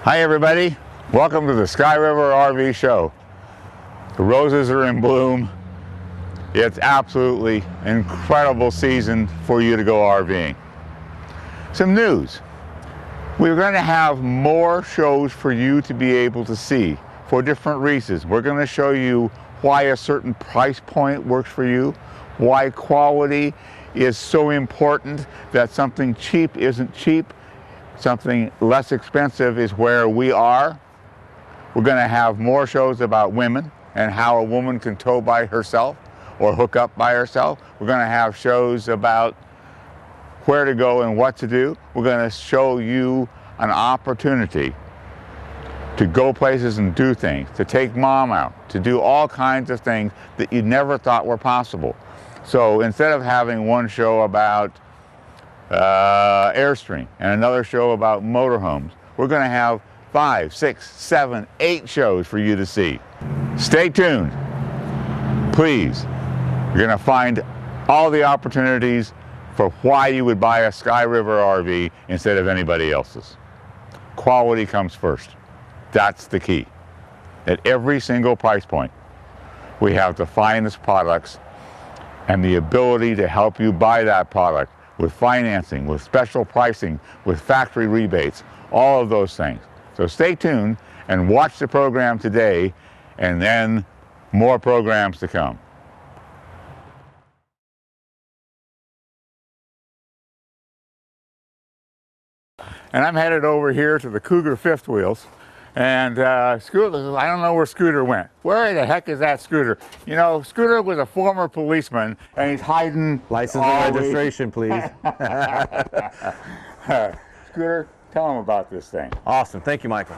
Hi everybody, welcome to the Sky River RV Show. The roses are in bloom. It's absolutely incredible season for you to go RVing. Some news. We're going to have more shows for you to be able to see for different reasons. We're going to show you why a certain price point works for you, why quality is so important that something cheap isn't cheap. Something less expensive is where we are. We're going to have more shows about women and how a woman can tow by herself or hook up by herself. We're going to have shows about where to go and what to do. We're going to show you an opportunity to go places and do things, to take mom out, to do all kinds of things that you never thought were possible. So instead of having one show about Airstream and another show about motorhomes, we're going to have 5, 6, 7, 8 shows for you to see. Stay tuned. Please, you're going to find all the opportunities for why you would buy a Sky River RV instead of anybody else's. Quality comes first. That's the key. At every single price point, we have the finest products and the ability to help you buy that product with financing, with special pricing, with factory rebates, all of those things. So stay tuned and watch the program today, and then more programs to come. And I'm headed over here to the Cougar fifth wheels. And Scooter, I don't know where Scooter went. Where the heck is that Scooter? You know, Scooter was a former policeman, and he's hiding. License and registration, please. Scooter, tell him about this thing. Awesome. Thank you, Michael.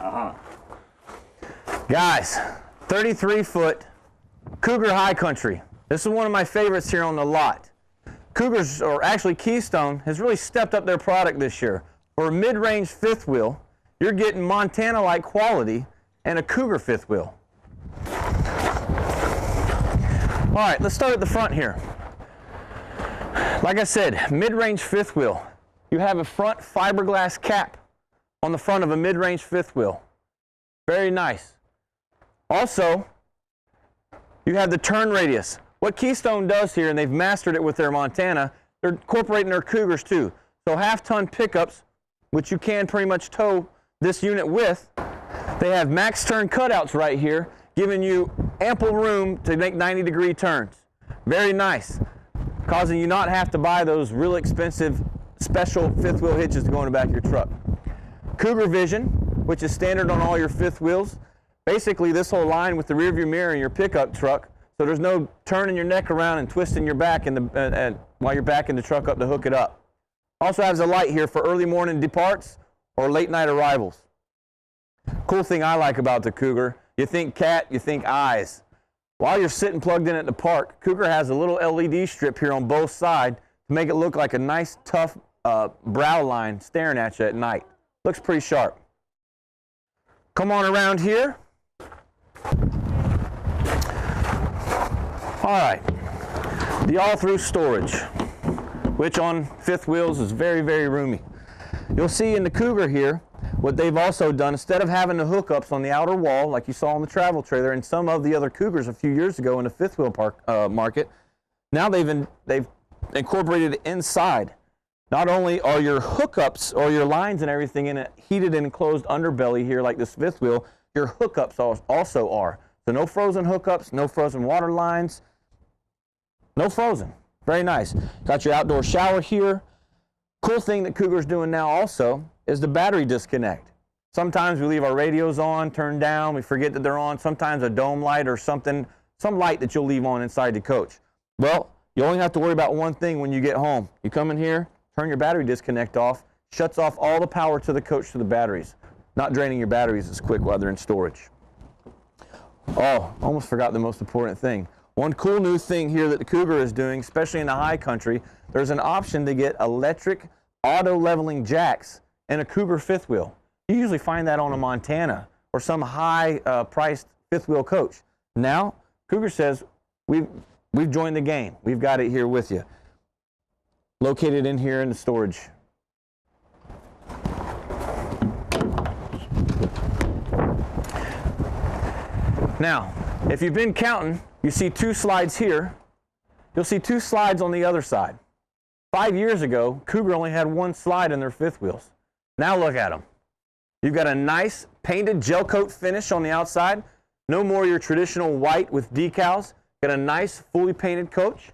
Guys, 33-foot Cougar High Country. This is one of my favorites here on the lot. Cougars, or actually Keystone, has really stepped up their product this year. For a mid-range fifth wheel, you're getting Montana-like quality and a Cougar fifth wheel. All right, let's start at the front here. Like I said, mid-range fifth wheel. You have a front fiberglass cap on the front of a mid-range fifth wheel. Very nice. Also, you have the turn radius. What Keystone does here, and they've mastered it with their Montana, they're incorporating their Cougars too. So half-ton pickups, which you can pretty much tow this unit with. They have max turn cutouts right here, giving you ample room to make 90-degree turns. Very nice, causing you not have to buy those real expensive special fifth wheel hitches to go in the back of your truck. Cougar Vision, which is standard on all your fifth wheels. Basically this whole line with the rear view mirror in your pickup truck, so there's no turning your neck around and twisting your back while you're backing the truck up to hook it up. Also has a light here for early morning departs or late night arrivals. Cool thing I like about the Cougar, you think cat, you think eyes. While you're sitting plugged in at the park, Cougar has a little LED strip here on both sides to make it look like a nice tough brow line staring at you at night. Looks pretty sharp. Come on around here. All right, the all-through storage, which on fifth wheels is very, very roomy. You'll see in the Cougar here, what they've also done, instead of having the hookups on the outer wall, like you saw on the travel trailer and some of the other Cougars a few years ago in the fifth wheel market, now they've incorporated it inside. Not only are your hookups or your lines and everything in a heated and enclosed underbelly here like this fifth wheel, your hookups also are. So no frozen hookups, no frozen water lines, no frozen. Very nice. Got your outdoor shower here. Cool thing that Cougar's doing now also is the battery disconnect. Sometimes we leave our radios on, turned down, we forget that they're on. Sometimes a dome light or something, some light that you'll leave on inside the coach. Well, you only have to worry about one thing when you get home. You come in here, turn your battery disconnect off, shuts off all the power to the coach to the batteries. Not draining your batteries as quick while they're in storage. Oh, almost forgot the most important thing. One cool new thing here that the Cougar is doing, especially in the high country, there's an option to get electric auto leveling jacks in a Cougar fifth wheel. You usually find that on a Montana or some high priced fifth wheel coach. Now, Cougar says, we've joined the game. We've got it here with you. Located in here in the storage. Now, if you've been counting, you see 2 slides here. You'll see 2 slides on the other side. 5 years ago, Cougar only had 1 slide in their fifth wheels. Now look at them. You've got a nice painted gel coat finish on the outside. No more your traditional white with decals. Got a nice fully painted coach.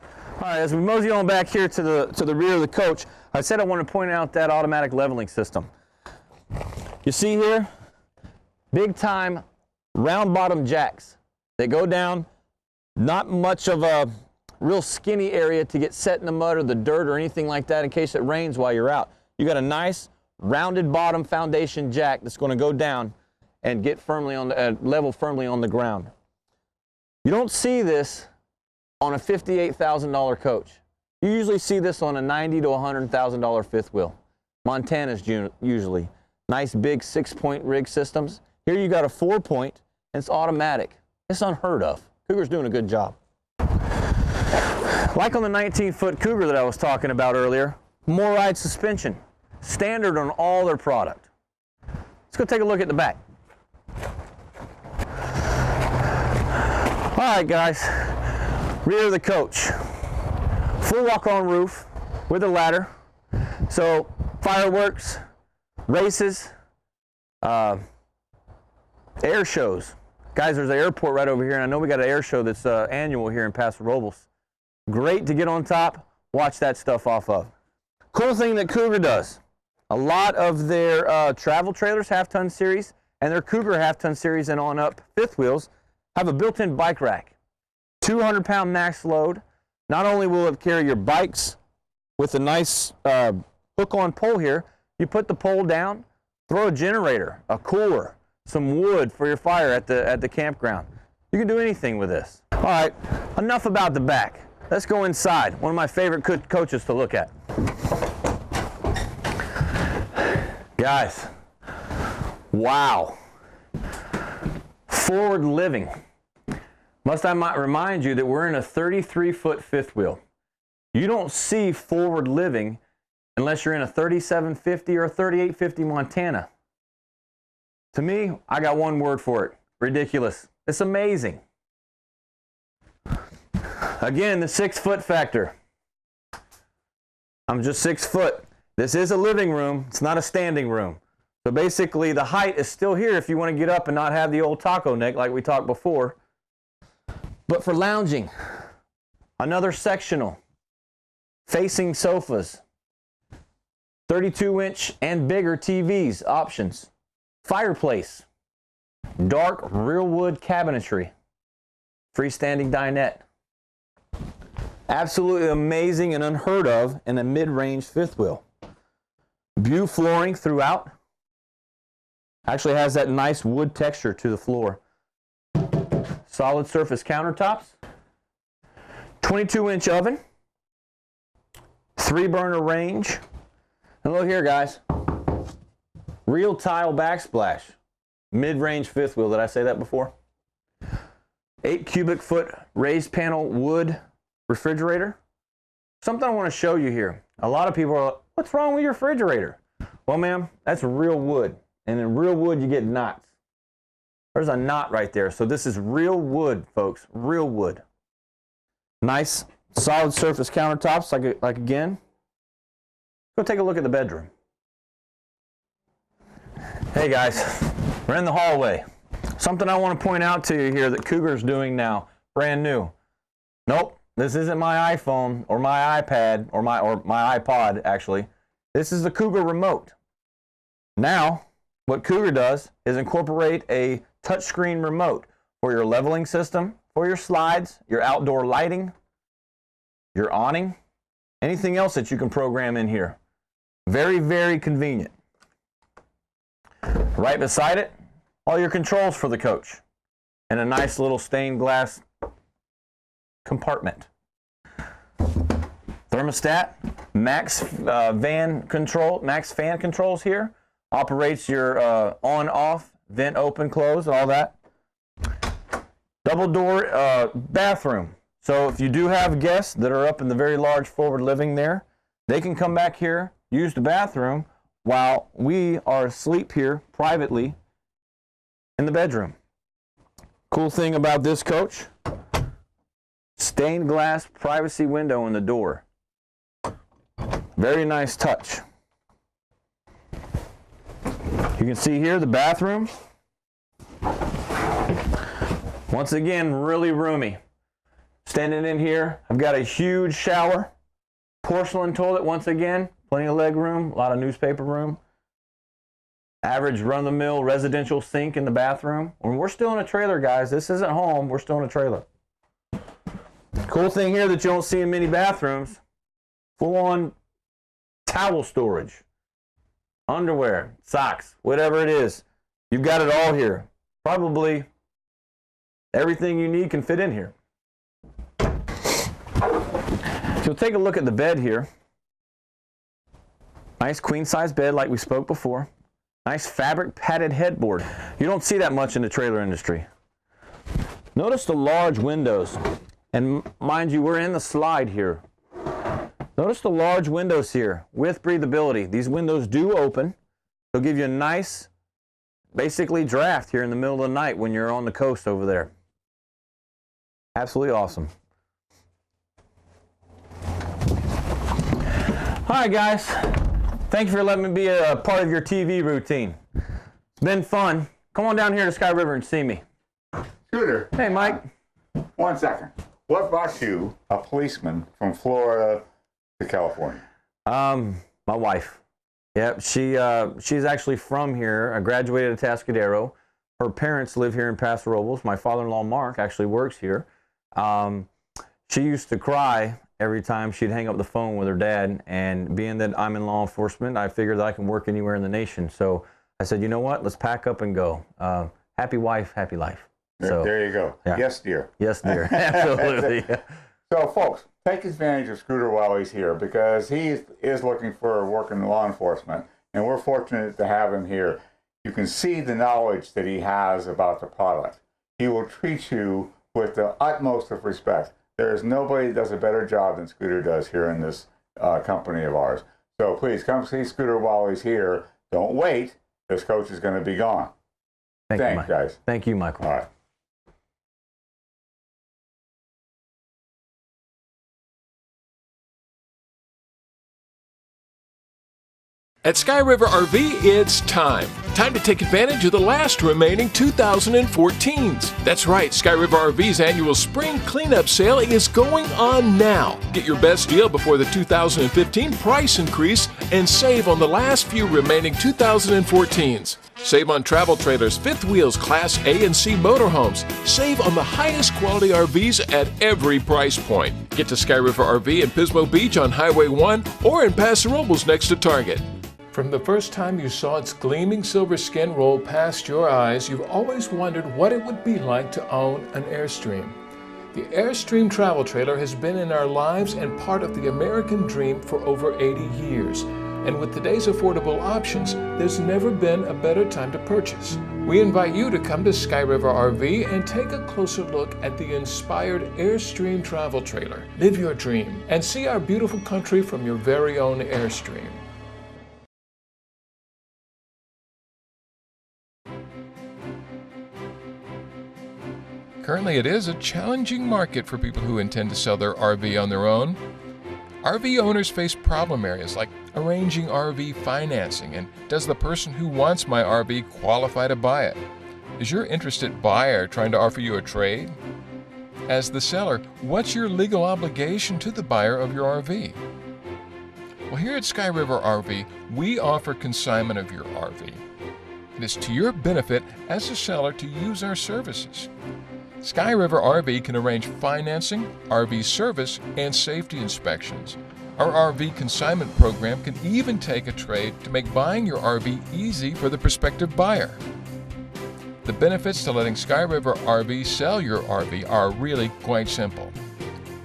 All right, as we mosey on back here to the rear of the coach, I said I want to point out that automatic leveling system. You see here, big time round bottom jacks. They go down, not much of a real skinny area to get set in the mud or the dirt or anything like that in case it rains while you're out. You got a nice rounded bottom foundation jack that's going to go down and get firmly on the level firmly on the ground. You don't see this on a $58,000 coach. You usually see this on a $90,000 to $100,000 fifth wheel. Montana's usually nice big 6-point rig systems. Here you got a 4-point and it's automatic. It's unheard of. Cougar's doing a good job. Like on the 19-foot Cougar that I was talking about earlier, MORryde suspension, standard on all their product. Let's go take a look at the back. All right, guys, rear of the coach, full walk-on roof with a ladder. So fireworks, races, air shows. Guys, there's an airport right over here, and I know we got an air show that's annual here in Paso Robles. Great to get on top, watch that stuff off of. Cool thing that Cougar does, a lot of their travel trailers, half-ton series, and their Cougar half-ton series and on up fifth wheels have a built-in bike rack. 200-pound max load. Not only will it carry your bikes with a nice hook-on pole here, you put the pole down, throw a generator, a cooler, some wood for your fire at the campground. You can do anything with this. All right, enough about the back. Let's go inside. One of my favorite coaches to look at. Guys, wow. Forward living. Must I remind you that we're in a 33-foot fifth wheel. You don't see forward living unless you're in a 3750 or a 3850 Montana. To me, I got one word for it. Ridiculous. It's amazing. Again, the 6-foot factor. I'm just 6 foot. This is a living room. It's not a standing room. So basically, the height is still here if you want to get up and not have the old taco neck like we talked before. But for lounging, another sectional, facing sofas, 32-inch and bigger TVs options, fireplace, dark real wood cabinetry, freestanding dinette. Absolutely amazing and unheard of in a mid-range fifth wheel. View flooring throughout. Actually has that nice wood texture to the floor. Solid surface countertops. 22-inch oven. 3-burner range. And look here, guys. Real tile backsplash. Mid-range fifth wheel. Did I say that before? 8 cubic foot raised panel wood refrigerator. Something I want to show you here. A lot of people are like, what's wrong with your refrigerator? Well, ma'am, that's real wood. And in real wood, you get knots. There's a knot right there. So this is real wood, folks. Real wood. Nice, solid surface countertops, like again. Go take a look at the bedroom. Hey, guys. We're in the hallway. Something I want to point out to you here that Cougar's doing now. Brand new. Nope. This isn't my iPhone or my iPad or my iPod, actually. This is the Cougar remote. Now, what Cougar does is incorporate a touchscreen remote for your leveling system, for your slides, your outdoor lighting, your awning, anything else that you can program in here. Very, very convenient. Right beside it, all your controls for the coach and a nice little stained glass compartment. Thermostat, max fan controls here. Operates your on, off, vent open, close, all that. Double door bathroom. So if you do have guests that are up in the very large forward living there, they can come back here, use the bathroom while we are asleep here privately in the bedroom. Cool thing about this coach, stained glass privacy window in the door. Very nice touch. You can see here the bathroom. Once again, really roomy. Standing in here, I've got a huge shower, porcelain toilet once again, plenty of leg room, a lot of newspaper room. Average run-of-the-mill residential sink in the bathroom. And we're still in a trailer, guys. This isn't home. We're still in a trailer. Cool thing here that you don't see in many bathrooms, full-on towel storage, underwear, socks, whatever it is. You've got it all here. Probably everything you need can fit in here. So you'll take a look at the bed here. Nice queen-size bed like we spoke before. Nice fabric padded headboard. You don't see that much in the trailer industry. Notice the large windows. And mind you, we're in the slide here. Notice the large windows here with breathability. These windows do open. They'll give you a nice, basically, draft here in the middle of the night when you're on the coast over there. Absolutely awesome. All right, guys. Thank you for letting me be a part of your TV routine. It's been fun. Come on down here to Sky River and see me. Scooter. Hey, Mike. 1 second. What brought you, a policeman from Florida, to California? My wife. Yep, she's actually from here. I graduated at Atascadero. Her parents live here in Paso Robles. My father-in-law, Mark, actually works here. She used to cry every time she'd hang up the phone with her dad, and being that I'm in law enforcement, I figured that I can work anywhere in the nation. So I said, you know what, let's pack up and go. Happy wife, happy life. So, there you go. Yeah. Yes, dear. Yes, dear. Absolutely. So, folks, take advantage of Scooter while he's here, because he is looking for work in law enforcement, and we're fortunate to have him here. You can see the knowledge that he has about the product. He will treat you with the utmost of respect. There is nobody that does a better job than Scooter does here in this company of ours. So please come see Scooter while he's here. Don't wait. This coach is going to be gone. Thanks, guys. Thank you, Michael. All right. At Sky River RV, it's time. Time to take advantage of the last remaining 2014s. That's right, Sky River RV's annual spring cleanup sale is going on now. Get your best deal before the 2015 price increase and save on the last few remaining 2014s. Save on travel trailers, fifth wheels, Class A and C motorhomes. Save on the highest quality RVs at every price point. Get to Sky River RV in Pismo Beach on Highway 1 or in Paso Robles next to Target. From the first time you saw its gleaming silver skin roll past your eyes, you've always wondered what it would be like to own an Airstream. The Airstream travel trailer has been in our lives and part of the American dream for over 80 years. And with today's affordable options, there's never been a better time to purchase. We invite you to come to Sky River RV and take a closer look at the inspired Airstream travel trailer. Live your dream and see our beautiful country from your very own Airstream. Currently, it is a challenging market for people who intend to sell their RV on their own. RV owners face problem areas like arranging RV financing, and does the person who wants my RV qualify to buy it? Is your interested buyer trying to offer you a trade? As the seller, what's your legal obligation to the buyer of your RV? Well, here at Sky River RV, we offer consignment of your RV. It is to your benefit as a seller to use our services. Sky River RV can arrange financing, RV service, and safety inspections. Our RV consignment program can even take a trade to make buying your RV easy for the prospective buyer. The benefits to letting Sky River RV sell your RV are really quite simple.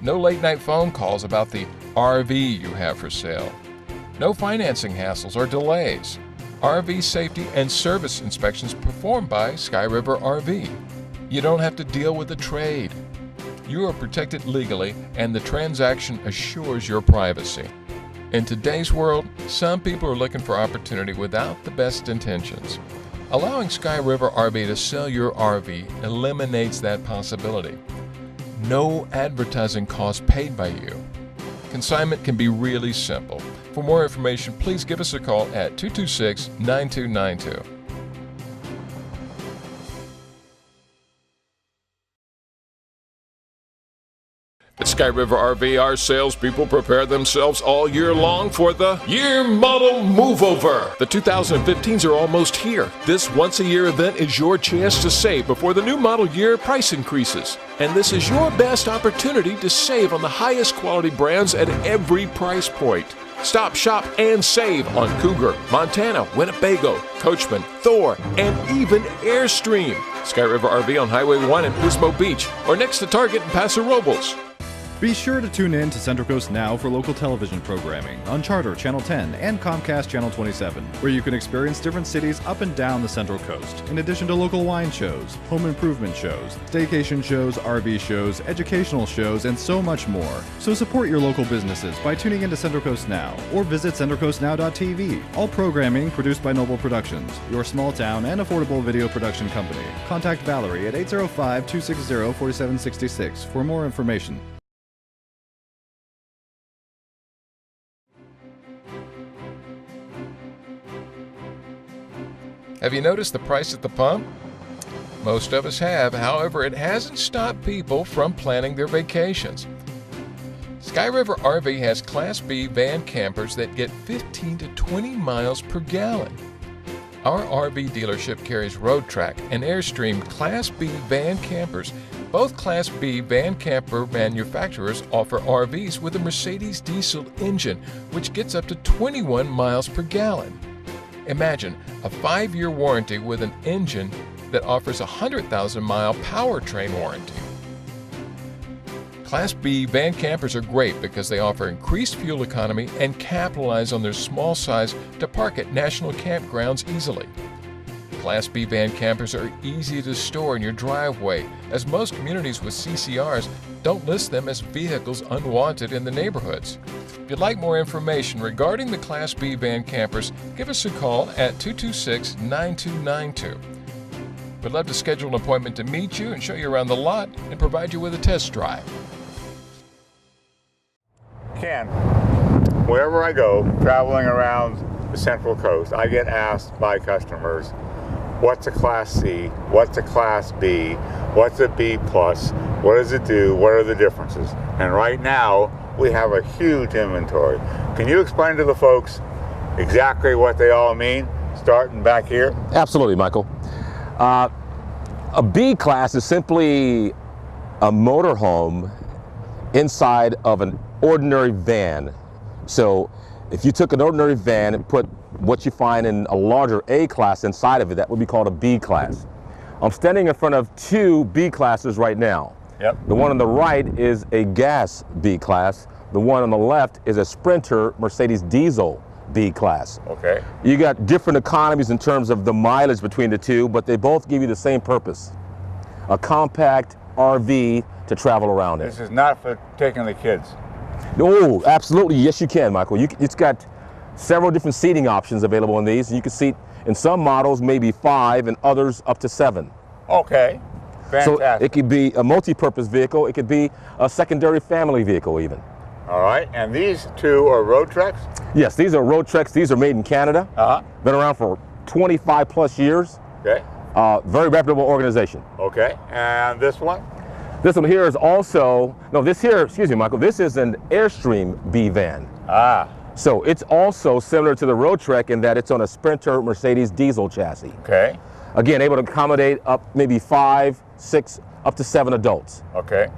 No late-night phone calls about the RV you have for sale. No financing hassles or delays. RV safety and service inspections performed by Sky River RV. You don't have to deal with a trade. You are protected legally, and the transaction assures your privacy. In today's world, some people are looking for opportunity without the best intentions. Allowing Sky River RV to sell your RV eliminates that possibility. No advertising costs paid by you. Consignment can be really simple. For more information, please give us a call at 226-9292. At Sky River RV, our salespeople prepare themselves all year long for the year model moveover. The 2015s are almost here. This once-a-year event is your chance to save before the new model year price increases. And this is your best opportunity to save on the highest quality brands at every price point. Stop, shop, and save on Cougar, Montana, Winnebago, Coachman, Thor, and even Airstream. Sky River RV on Highway 1 in Pismo Beach, or next to Target in Paso Robles. Be sure to tune in to Central Coast Now for local television programming on Charter Channel 10 and Comcast Channel 27, where you can experience different cities up and down the Central Coast, in addition to local wine shows, home improvement shows, staycation shows, RV shows, educational shows, and so much more. So support your local businesses by tuning into Central Coast Now or visit centralcoastnow.tv. All programming produced by Noble Productions, your small town and affordable video production company. Contact Valerie at 805-260-4766 for more information. Have you noticed the price at the pump? Most of us have. However, it hasn't stopped people from planning their vacations. Sky River RV has Class B van campers that get 15 to 20 miles per gallon. Our RV dealership carries Road Track and Airstream Class B van campers. Both Class B van camper manufacturers offer RVs with a Mercedes diesel engine, which gets up to 21 miles per gallon. Imagine a 5-year warranty with an engine that offers a 100,000-mile powertrain warranty. Class B van campers are great because they offer increased fuel economy and capitalize on their small size to park at national campgrounds easily. Class B van campers are easy to store in your driveway, as most communities with CCRs don't list them as vehicles unwanted in the neighborhoods. If you'd like more information regarding the Class B van campers, give us a call at 226-9292. We'd love to schedule an appointment to meet you and show you around the lot and provide you with a test drive. Ken, wherever I go, traveling around the Central Coast, I get asked by customers, what's a Class C? What's a Class B? What's a B+? What does it do? What are the differences? And right now, we have a huge inventory. Can you explain to the folks exactly what they all mean, starting back here? Absolutely, Michael. A B class is simply a motorhome inside of an ordinary van. So if you took an ordinary van and put what you find in a larger A class inside of it, that would be called a B class. I'm standing in front of 2 B classes right now. Yep. The one on the right is a gas B class. The one on the left is a Sprinter Mercedes diesel B class. Okay. You got different economies in terms of the mileage between the two, but they both give you the same purpose. A compact RV to travel around in. This is not for taking the kids. Oh, absolutely. Yes, you can, Michael. It's got several different seating options available in these. You can seat, in some models, maybe 5, and others up to 7. Okay. Fantastic. So it could be a multi-purpose vehicle. It could be a secondary family vehicle even. All right. And these 2 are Road Treks? Yes, these are Road Treks. These are made in Canada. Been around for 25 plus years. Okay. Very reputable organization. Okay. And this one? This one here is also, no, this here, excuse me, Michael, this is an Airstream B van. So it's also similar to the Road Trek in that it's on a Sprinter Mercedes diesel chassis. Okay. Again, able to accommodate up maybe 5, 6, up to 7 adults. Okay.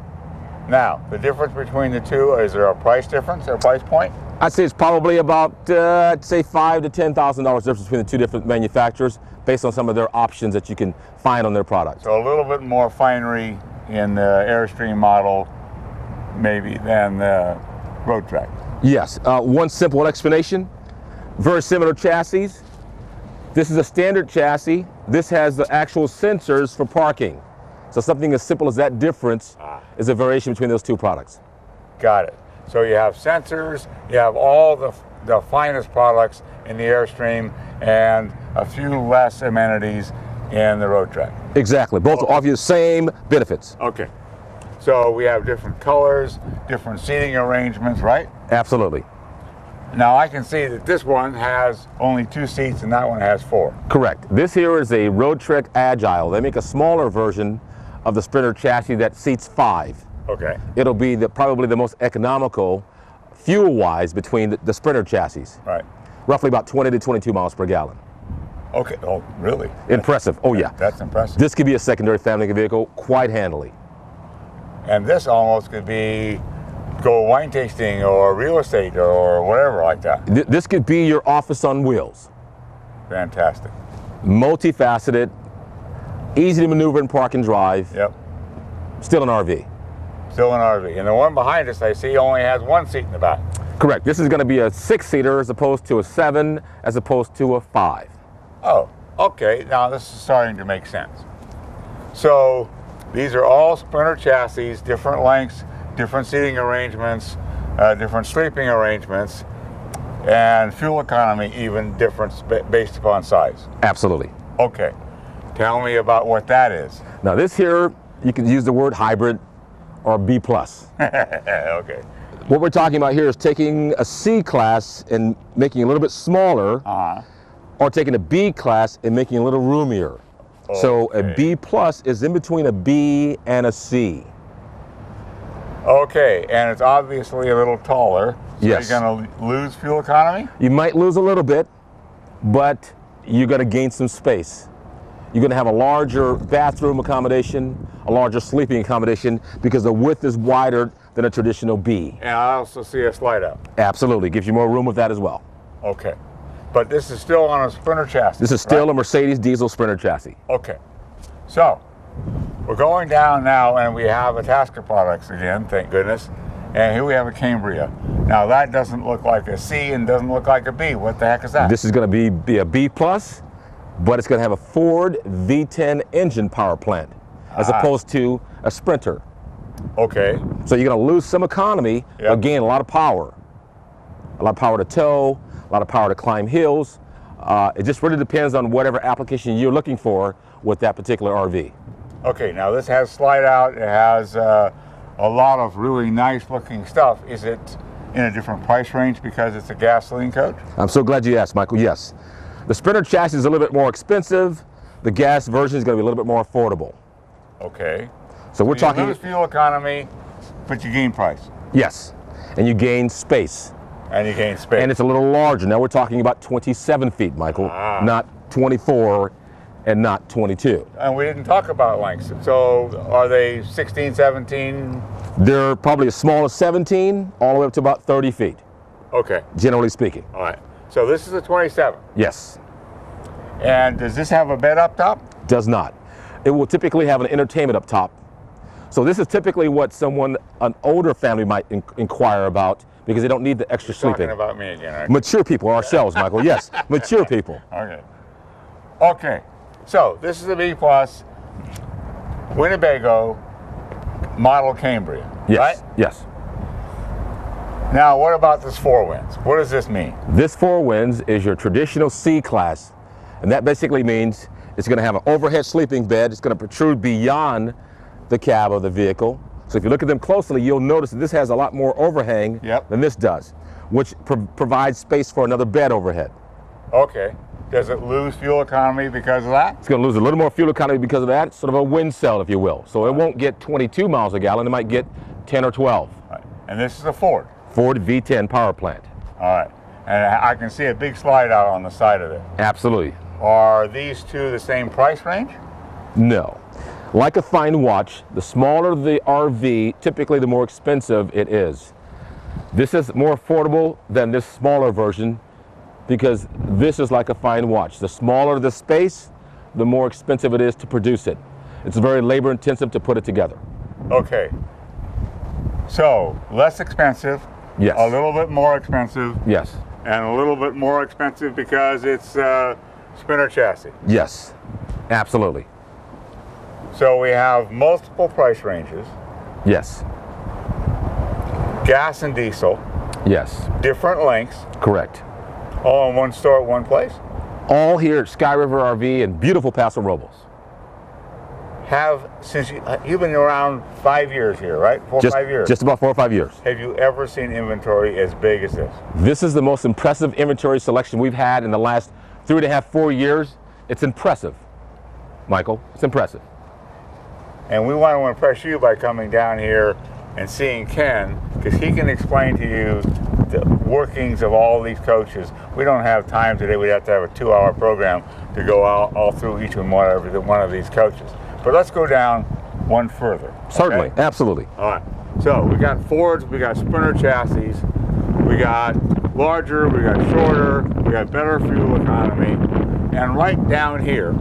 Now, the difference between the 2, is there a price difference or a price point? I'd say it's probably about, I'd say $5,000 to $10,000 difference between the 2 different manufacturers based on some of their options that you can find on their products. So a little bit more finery in the Airstream model maybe than the Road Trek. Yes, one simple explanation, very similar chassis. This is a standard chassis. This has the actual sensors for parking. So something as simple as that difference is a variation between those 2 products. Got it. So you have sensors, you have all the finest products in the Airstream and a few less amenities in the Road Track. Exactly. Both offer you the same benefits. Okay. So we have different colors, different seating arrangements, right? Absolutely. Now I can see that this one has only 2 seats and that one has 4. Correct. This here is a Road Trek Agile. They make a smaller version of the Sprinter chassis that seats 5. Okay. It'll be probably the most economical fuel-wise between the Sprinter chassis. Right. Roughly about 20 to 22 miles per gallon. Okay. Oh, really? Impressive. Oh yeah. That's impressive. This could be a secondary family vehicle quite handily. And this almost could be go wine tasting or real estate or whatever like that. This could be your office on wheels. Fantastic. Multifaceted, easy to maneuver and park and drive. Yep. Still an RV. Still an RV. And the one behind us, I see, only has 1 seat in the back. Correct. This is going to be a 6-seater as opposed to a 7, as opposed to a 5. Oh, okay. Now this is starting to make sense. So these are all Sprinter chassis, different lengths, different seating arrangements, different sleeping arrangements, and fuel economy even different based upon size. Absolutely. Okay. Tell me about what that is. Now this here, you can use the word hybrid or B+. Okay. What we're talking about here is taking a C-Class and making it a little bit smaller, or taking a B-Class and making it a little roomier. Okay. So a B+ is in between a B and a C. Okay, and it's obviously a little taller. So Yes. you're going to lose fuel economy? You might lose a little bit, but you're going to gain some space. You're going to have a larger bathroom accommodation, a larger sleeping accommodation, because the width is wider than a traditional B. And I also see a slide out. Absolutely. Gives you more room with that as well. Okay. But this is still on a Sprinter chassis. This is still right? a Mercedes diesel Sprinter chassis. Okay. So, we're going down now and we have a Tasker products again, thank goodness. And here we have a Cambria. Now that doesn't look like a C and doesn't look like a B. What the heck is that? This is going to be a B+, but it's going to have a Ford V10 engine power plant, as opposed to a Sprinter. Okay. So you're going to lose some economy, Yep. but gain a lot of power. A lot of power to tow, a lot of power to climb hills. It just really depends on whatever application you're looking for with that particular RV. Okay, now this has slide out. It has a lot of really nice looking stuff. Is it in a different price range because it's a gasoline coach? I'm so glad you asked, Michael. Yes. The Sprinter chassis is a little bit more expensive. The gas version is going to be a little bit more affordable. Okay. So we're You talking, lose fuel economy, but you gain price. yes, and you gain space. And you gain space. And it's a little larger. Now we're talking about 27 feet, Michael, not 24 and not 22. And we didn't talk about lengths. So are they 16, 17? They're probably as small as 17, all the way up to about 30 feet, Okay. generally speaking. All right. So this is a 27. Yes, And does this have a bed up top? does not. It will typically have an entertainment up top. So this is typically what an older family might inquire about, because they don't need the extra sleeping. Talking about me again. Right? Mature people, ourselves, Michael, yes, mature people. Okay. Okay. So this is a B plus Winnebago model Cambria. Yes, Right? yes. Now what about this 4 Winds? What does this mean? This 4 Winds is your traditional C-Class, and that basically means it's going to have an overhead sleeping bed. It's going to protrude beyond the cab of the vehicle. So if you look at them closely, you'll notice that this has a lot more overhang Yep. than this does, which provides space for another bed overhead. Okay. Does it lose fuel economy because of that? It's going to lose a little more fuel economy because of that, sort of a wind cell, if you will. So it won't get 22 miles a gallon, it might get 10 or 12. All right. And this is a Ford. Ford V10 power plant. All right. And I can see a big slide out on the side of it. Absolutely. Are these two the same price range? No. Like a fine watch, the smaller the RV, typically the more expensive it is. This is more affordable than this smaller version because this is like a fine watch. The smaller the space, the more expensive it is to produce it. It's very labor intensive to put it together. Okay. So, less expensive, Yes. a little bit more expensive, Yes. and a little bit more expensive because it's Sprinter chassis. Yes. Absolutely. So we have multiple price ranges, Yes. gas and diesel. Yes, different lengths, correct. all in one store at one place. All here at Sky River RV in beautiful Paso Robles. Since you've been around 5 years here, right? 4 or 5 years. Just about 4 or 5 years. Have you ever seen inventory as big as this? This is the most impressive inventory selection we've had in the last 3.5, 4 years. It's impressive, Michael. It's impressive. And we want to impress you by coming down here and seeing Ken, because he can explain to you the workings of all these coaches. We don't have time today. We'd have to have a 2-hour program to go all through each and one of these coaches. But let's go down one further. Certainly, okay? absolutely. All right. So we got Fords, we got Sprinter chassis, we got larger, we got shorter, we got better fuel economy, and right down here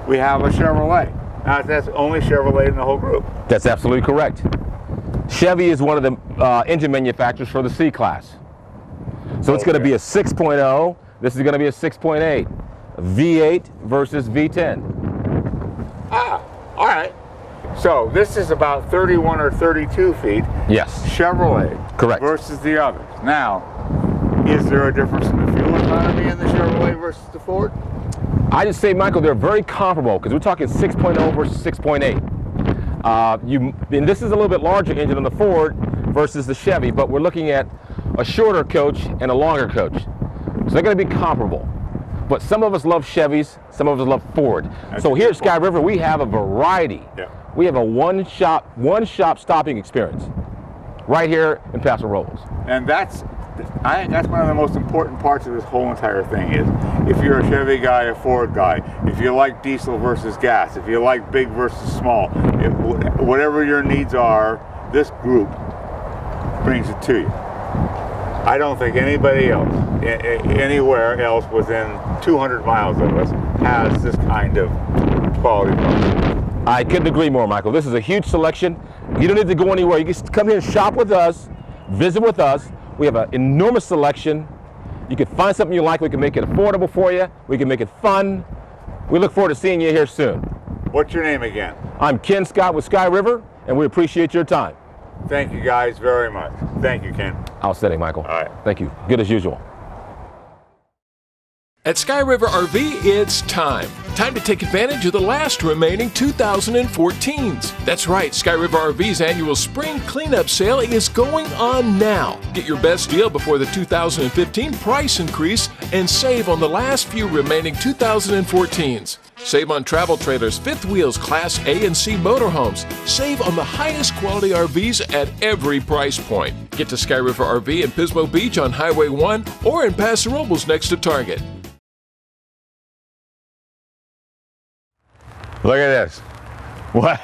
we have a Chevrolet. Now that's only Chevrolet in the whole group. That's absolutely correct. Chevy is one of the engine manufacturers for the C-Class. So it's going to be a 6.0. This is going to be a 6.8. V8 versus V10. Ah, all right. So this is about 31 or 32 feet. Yes. Chevrolet. Correct. Versus the others. Now, is there a difference in the fuel economy in the Chevrolet versus the Ford? I just say, Michael, they're very comparable because we're talking 6.0 versus 6.8. And this is a little bit larger engine on the Ford versus the Chevy, but we're looking at a shorter coach and a longer coach. So they're going to be comparable. But some of us love Chevys, some of us love Ford. So here at Sky River, we have a variety. Yeah. We have a one-shop stopping experience right here in Paso Robles. And I think that's one of the most important parts of this whole entire thing is if you're a Chevy guy, a Ford guy, if you like diesel versus gas, if you like big versus small, whatever your needs are, this group brings it to you. I don't think anybody else, anywhere else within 200 miles of us, has this kind of quality product. I couldn't agree more, Michael. This is a huge selection. You don't need to go anywhere. You can come here and shop with us, visit with us. We have an enormous selection. You can find something you like. We can make it affordable for you. We can make it fun. We look forward to seeing you here soon. What's your name again? I'm Ken Scott with Sky River, and we appreciate your time. Thank you guys very much. Thank you, Ken. Outstanding, Michael. All right. Thank you. Good as usual. At Sky River RV, it's time. Time to take advantage of the last remaining 2014s. That's right, Sky River RV's annual spring cleanup sale is going on now. Get your best deal before the 2015 price increase and save on the last few remaining 2014s. Save on travel trailers, fifth wheels, Class A and C motorhomes. Save on the highest quality RVs at every price point. Get to Sky River RV in Pismo Beach on Highway 1 or in Paso Robles next to Target. Look at this. What?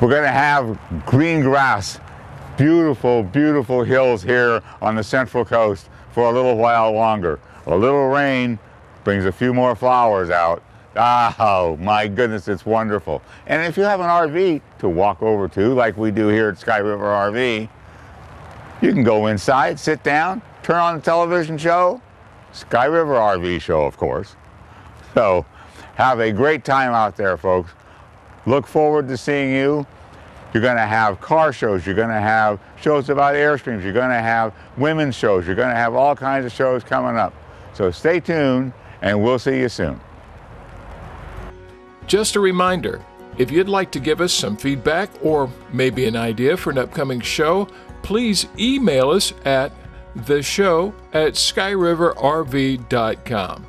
We're going to have green grass, beautiful, beautiful hills here on the Central Coast for a little while longer. A little rain brings a few more flowers out. Oh, my goodness, it's wonderful. And if you have an RV to walk over to, like we do here at Sky River RV, you can go inside, sit down, turn on the television show, Sky River RV show, of course. So, have a great time out there, folks. Look forward to seeing you. You're going to have car shows. You're going to have shows about Airstreams. You're going to have women's shows. You're going to have all kinds of shows coming up. So stay tuned, and we'll see you soon. Just a reminder, if you'd like to give us some feedback or maybe an idea for an upcoming show, please email us at theshow@skyriverrv.com.